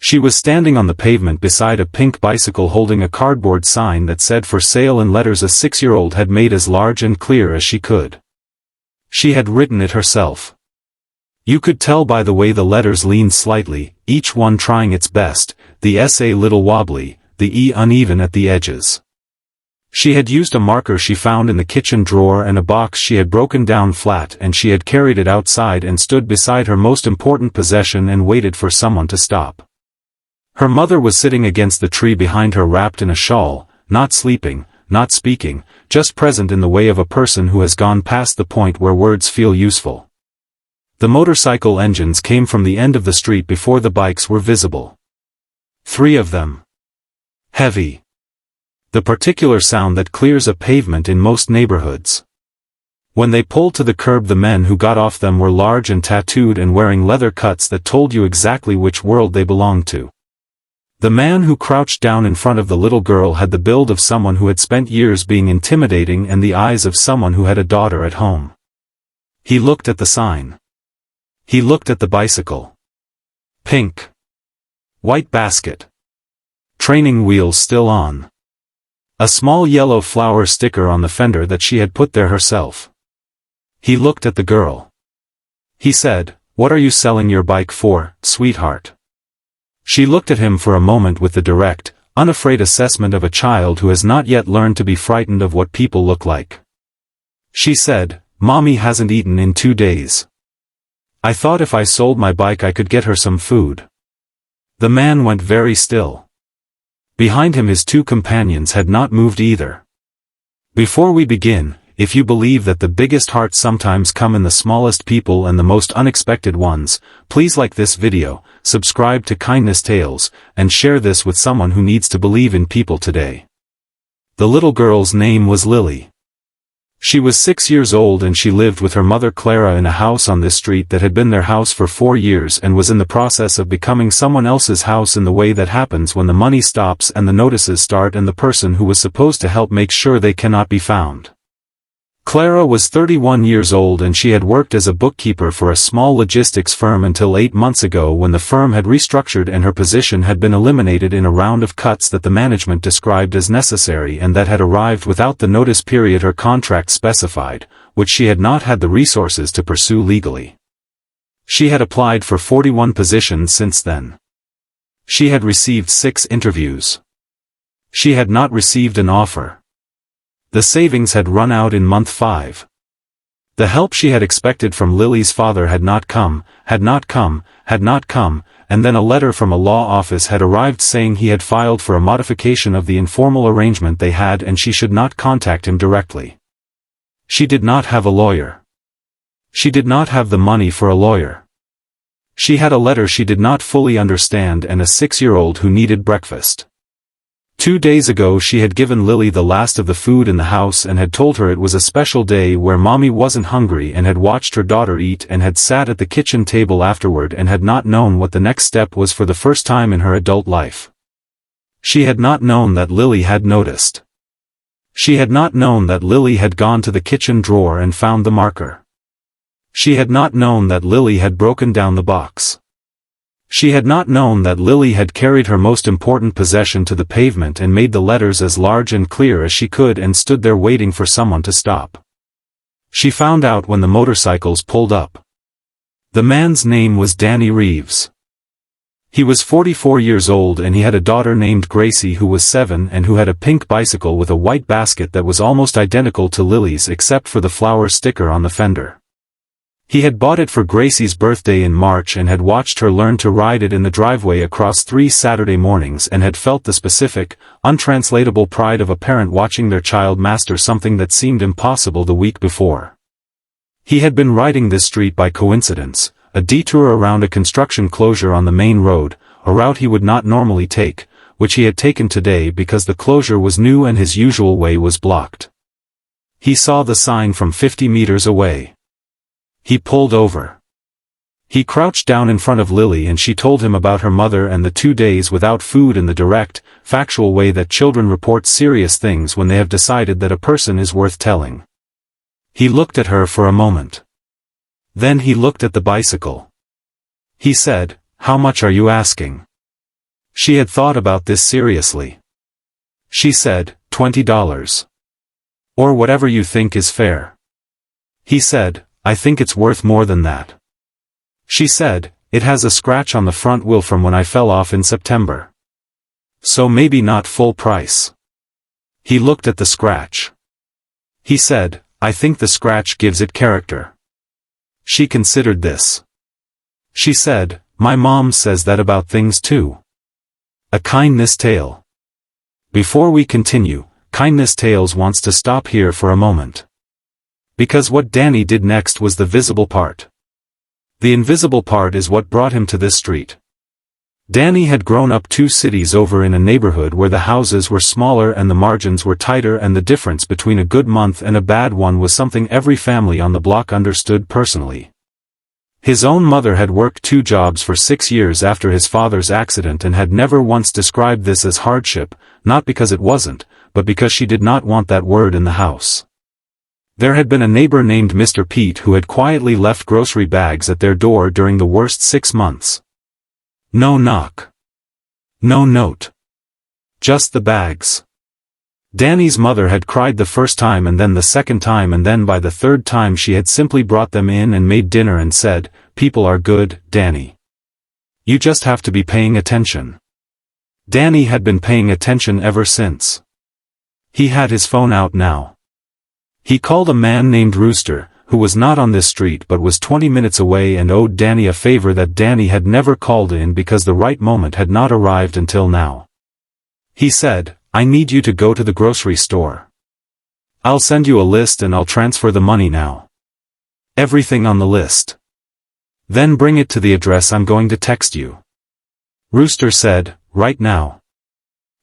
She was standing on the pavement beside a pink bicycle holding a cardboard sign that said for sale in letters a 6-year-old had made as large and clear as she could. She had written it herself. You could tell by the way the letters leaned slightly, each one trying its best, the S a little wobbly, the E uneven at the edges. She had used a marker she found in the kitchen drawer and a box she had broken down flat, and she had carried it outside and stood beside her most important possession and waited for someone to stop. Her mother was sitting against the tree behind her wrapped in a shawl, not sleeping, not speaking, just present in the way of a person who has gone past the point where words feel useful. The motorcycle engines came from the end of the street before the bikes were visible. 3 of them. Heavy. The particular sound that clears a pavement in most neighborhoods. When they pulled to the curb, the men who got off them were large and tattooed and wearing leather cuts that told you exactly which world they belonged to. The man who crouched down in front of the little girl had the build of someone who had spent years being intimidating and the eyes of someone who had a daughter at home. He looked at the sign. He looked at the bicycle. Pink. White basket. Training wheels still on. A small yellow flower sticker on the fender that she had put there herself. He looked at the girl. He said, "What are you selling your bike for, sweetheart?" She looked at him for a moment with the direct, unafraid assessment of a child who has not yet learned to be frightened of what people look like. She said, "Mommy hasn't eaten in 2 days. I thought if I sold my bike I could get her some food." The man went very still. Behind him his 2 companions had not moved either. Before we begin, if you believe that the biggest hearts sometimes come in the smallest people and the most unexpected ones, please like this video, subscribe to Kindness Tales, and share this with someone who needs to believe in people today. The little girl's name was Lily. She was 6 years old and she lived with her mother Clara in a house on this street that had been their house for 4 years and was in the process of becoming someone else's house in the way that happens when the money stops and the notices start and the person who was supposed to help make sure they cannot be found. Clara was 31 years old and she had worked as a bookkeeper for a small logistics firm until 8 months ago when the firm had restructured and her position had been eliminated in a round of cuts that the management described as necessary and that had arrived without the notice period her contract specified, which she had not had the resources to pursue legally. She had applied for 41 positions since then. She had received 6 interviews. She had not received an offer. The savings had run out in month 5. The help she had expected from Lily's father had not come, and then a letter from a law office had arrived saying he had filed for a modification of the informal arrangement they had and she should not contact him directly. She did not have a lawyer. She did not have the money for a lawyer. She had a letter she did not fully understand and a 6-year-old who needed breakfast. 2 days ago she had given Lily the last of the food in the house and had told her it was a special day where mommy wasn't hungry and had watched her daughter eat and had sat at the kitchen table afterward and had not known what the next step was for the first time in her adult life. She had not known that Lily had noticed. She had not known that Lily had gone to the kitchen drawer and found the marker. She had not known that Lily had broken down the box. She had not known that Lily had carried her most important possession to the pavement and made the letters as large and clear as she could and stood there waiting for someone to stop. She found out when the motorcycles pulled up. The man's name was Danny Reeves. He was 44 years old and he had a daughter named Gracie who was 7 and who had a pink bicycle with a white basket that was almost identical to Lily's except for the flower sticker on the fender. He had bought it for Gracie's birthday in March and had watched her learn to ride it in the driveway across 3 Saturday mornings and had felt the specific, untranslatable pride of a parent watching their child master something that seemed impossible the week before. He had been riding this street by coincidence, a detour around a construction closure on the main road, a route he would not normally take, which he had taken today because the closure was new and his usual way was blocked. He saw the sign from 50 meters away. He pulled over. He crouched down in front of Lily and she told him about her mother and the 2 days without food in the direct, factual way that children report serious things when they have decided that a person is worth telling. He looked at her for a moment. Then he looked at the bicycle. He said, "How much are you asking?" She had thought about this seriously. She said, $20. Or whatever you think is fair. He said, I think it's worth more than that. She said, it has a scratch on the front wheel from when I fell off in September. So maybe not full price. He looked at the scratch. He said, I think the scratch gives it character. She considered this. She said, my mom says that about things too. A kindness tale. Before we continue, Kindness Tales wants to stop here for a moment. Because what Danny did next was the visible part. The invisible part is what brought him to this street. Danny had grown up 2 cities over in a neighborhood where the houses were smaller and the margins were tighter, and the difference between a good month and a bad one was something every family on the block understood personally. His own mother had worked 2 jobs for 6 years after his father's accident and had never once described this as hardship, not because it wasn't, but because she did not want that word in the house. There had been a neighbor named Mr. Pete who had quietly left grocery bags at their door during the worst 6 months. No knock. No note. Just the bags. Danny's mother had cried the first time and then the second time, and then by the third time she had simply brought them in and made dinner and said, "People are good, Danny. You just have to be paying attention." Danny had been paying attention ever since. He had his phone out now. He called a man named Rooster, who was not on this street but was 20 minutes away, and owed Danny a favor that Danny had never called in because the right moment had not arrived until now. He said, "I need you to go to the grocery store. I'll send you a list and I'll transfer the money now. Everything on the list. Then bring it to the address I'm going to text you." Rooster said, "Right now."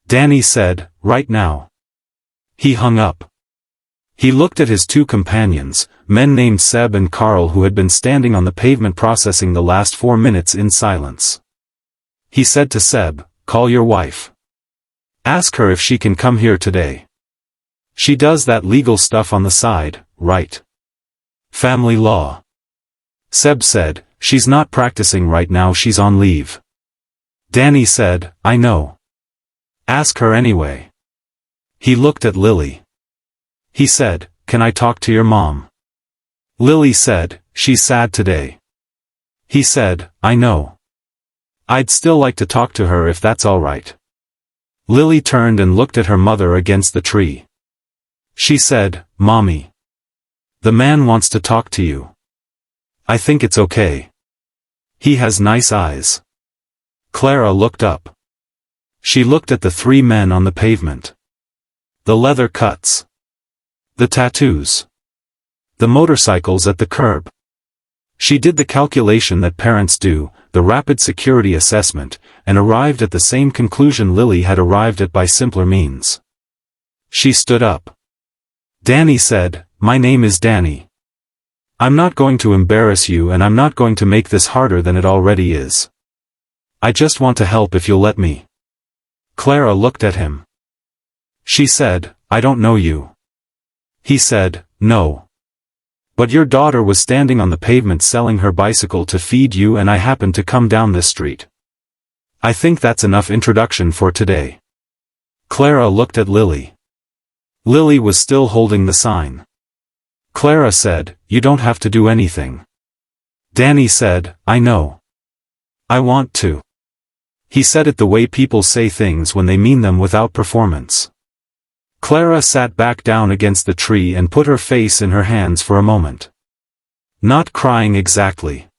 Danny said, "Right now." He hung up. He looked at his 2 companions, men named Seb and Carl, who had been standing on the pavement processing the last 4 minutes in silence. He said to Seb, "Call your wife. Ask her if she can come here today. She does that legal stuff on the side, right? Family law." Seb said, "She's not practicing right now, she's on leave." Danny said, "I know. Ask her anyway." He looked at Lily. He said, "Can I talk to your mom?" Lily said, "She's sad today." He said, "I know. I'd still like to talk to her if that's all right." Lily turned and looked at her mother against the tree. She said, "Mommy. The man wants to talk to you. I think it's okay. He has nice eyes." Clara looked up. She looked at the 3 men on the pavement. The leather cuts. The tattoos. The motorcycles at the curb. She did the calculation that parents do, the rapid security assessment, and arrived at the same conclusion Lily had arrived at by simpler means. She stood up. Danny said, "My name is Danny. I'm not going to embarrass you, and I'm not going to make this harder than it already is. I just want to help if you'll let me." Clara looked at him. She said, "I don't know you." He said, "No. But your daughter was standing on the pavement selling her bicycle to feed you, and I happened to come down this street. I think that's enough introduction for today." Clara looked at Lily. Lily was still holding the sign. Clara said, "You don't have to do anything." Danny said, "I know. I want to." He said it the way people say things when they mean them, without performance. Clara sat back down against the tree and put her face in her hands for a moment. Not crying exactly.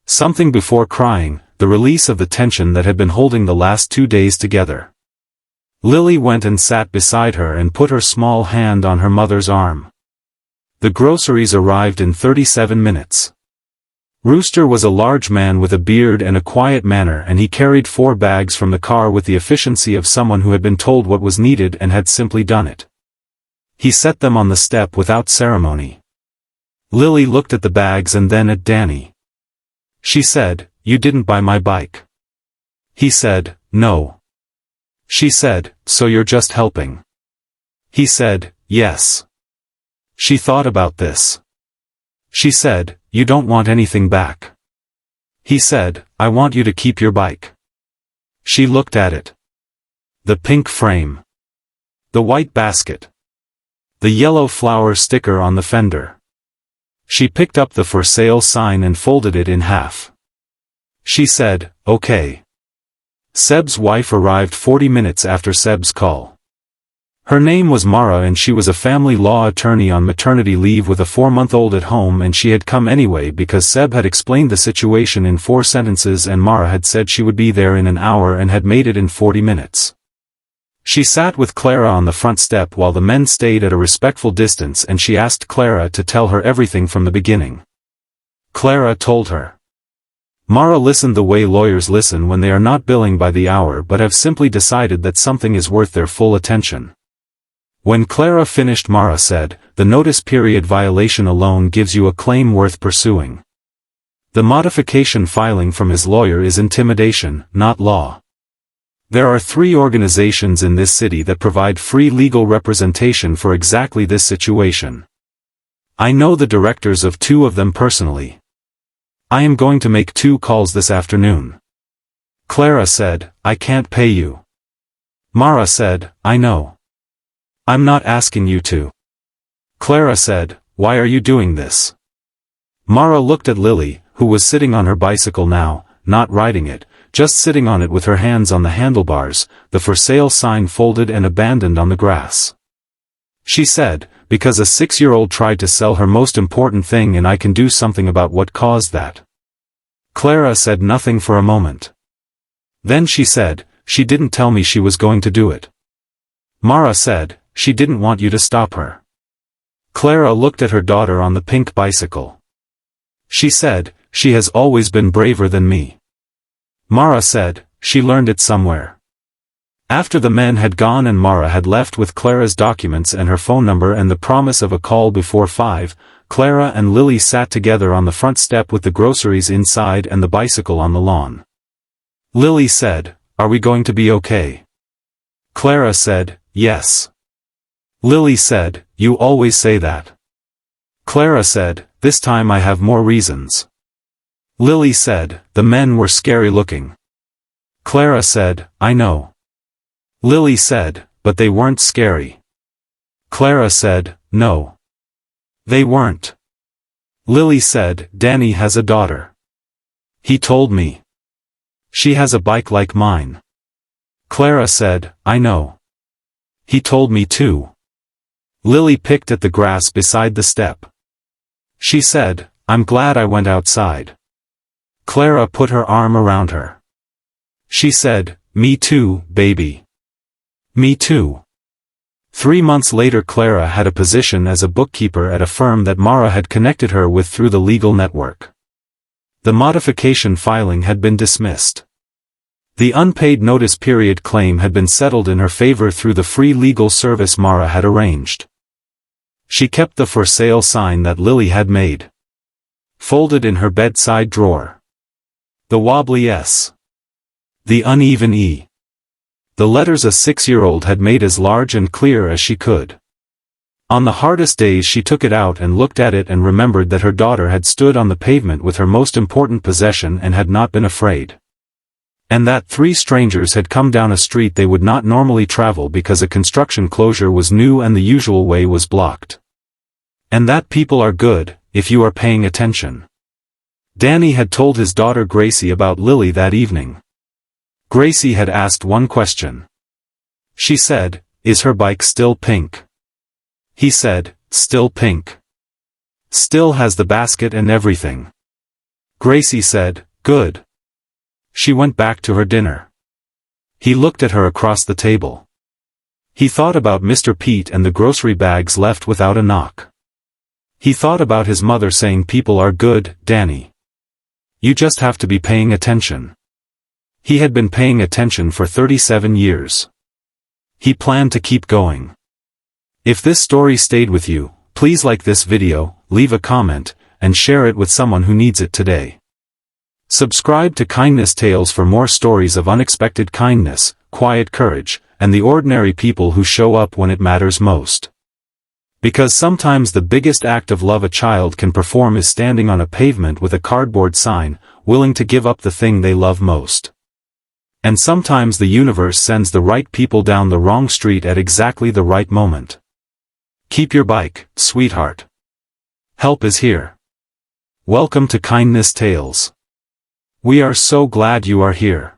Something before crying, the release of the tension that had been holding the last 2 days together. Lily went and sat beside her and put her small hand on her mother's arm. The groceries arrived in 37 minutes. Rooster was a large man with a beard and a quiet manner, and he carried 4 bags from the car with the efficiency of someone who had been told what was needed and had simply done it. He set them on the step without ceremony. Lily looked at the bags and then at Danny. She said, "You didn't buy my bike." He said, "No." She said, "So you're just helping?" He said, "Yes." She thought about this. She said, "You don't want anything back." He said, "I want you to keep your bike." She looked at it. The pink frame. The white basket. The yellow flower sticker on the fender. She picked up the for sale sign and folded it in half. She said, "Okay." Seb's wife arrived 40 minutes after Seb's call. Her name was Mara and she was a family law attorney on maternity leave with a 4-month-old at home, and she had come anyway because Seb had explained the situation in 4 sentences and Mara had said she would be there in an hour and had made it in 40 minutes. She sat with Clara on the front step while the men stayed at a respectful distance, and she asked Clara to tell her everything from the beginning. Clara told her. Mara listened the way lawyers listen when they are not billing by the hour but have simply decided that something is worth their full attention. When Clara finished, Mara said, "The notice period violation alone gives you a claim worth pursuing. The modification filing from his lawyer is intimidation, not law. There are 3 organizations in this city that provide free legal representation for exactly this situation. I know the directors of 2 of them personally. I am going to make 2 calls this afternoon." Clara said, "I can't pay you." Mara said, "I know. I'm not asking you to." Clara said, "Why are you doing this?" Mara looked at Lily, who was sitting on her bicycle now, not riding it, just sitting on it with her hands on the handlebars, the for sale sign folded and abandoned on the grass. She said, "Because a 6-year-old tried to sell her most important thing and I can do something about what caused that." Clara said nothing for a moment. Then she said, "She didn't tell me she was going to do it." Mara said, "She didn't want you to stop her." Clara looked at her daughter on the pink bicycle. She said, "She has always been braver than me." Mara said, "She learned it somewhere." After the men had gone and Mara had left with Clara's documents and her phone number and the promise of a call before 5, Clara and Lily sat together on the front step with the groceries inside and the bicycle on the lawn. Lily said, "Are we going to be okay?" Clara said, "Yes." Lily said, "You always say that." Clara said, "This time I have more reasons." Lily said, "The men were scary looking." Clara said, "I know." Lily said, "But they weren't scary." Clara said, "No. They weren't." Lily said, "Danny has a daughter. He told me. She has a bike like mine." Clara said, "I know. He told me too." Lily picked at the grass beside the step. She said, "I'm glad I went outside." Clara put her arm around her. She said, "Me too, baby. Me too." 3 months later, Clara had a position as a bookkeeper at a firm that Mara had connected her with through the legal network. The modification filing had been dismissed. The unpaid notice period claim had been settled in her favor through the free legal service Mara had arranged. She kept the for sale sign that Lily had made, folded in her bedside drawer. The wobbly S. The uneven E. The letters a 6-year-old had made as large and clear as she could. On the hardest days she took it out and looked at it and remembered that her daughter had stood on the pavement with her most important possession and had not been afraid. And that 3 strangers had come down a street they would not normally travel because a construction closure was new and the usual way was blocked. And that people are good, if you are paying attention. Danny had told his daughter Gracie about Lily that evening. Gracie had asked one question. She said, "Is her bike still pink?" He said, "Still pink. Still has the basket and everything." Gracie said, "Good." She went back to her dinner. He looked at her across the table. He thought about Mr. Pete and the grocery bags left without a knock. He thought about his mother saying, "People are good, Danny. You just have to be paying attention." He had been paying attention for 37 years. He planned to keep going. If this story stayed with you, please like this video, leave a comment, and share it with someone who needs it today. Subscribe to Kindness Tales for more stories of unexpected kindness, quiet courage, and the ordinary people who show up when it matters most. Because sometimes the biggest act of love a child can perform is standing on a pavement with a cardboard sign, willing to give up the thing they love most. And sometimes the universe sends the right people down the wrong street at exactly the right moment. Keep your bike, sweetheart. Help is here. Welcome to Kindness Tales. We are so glad you are here.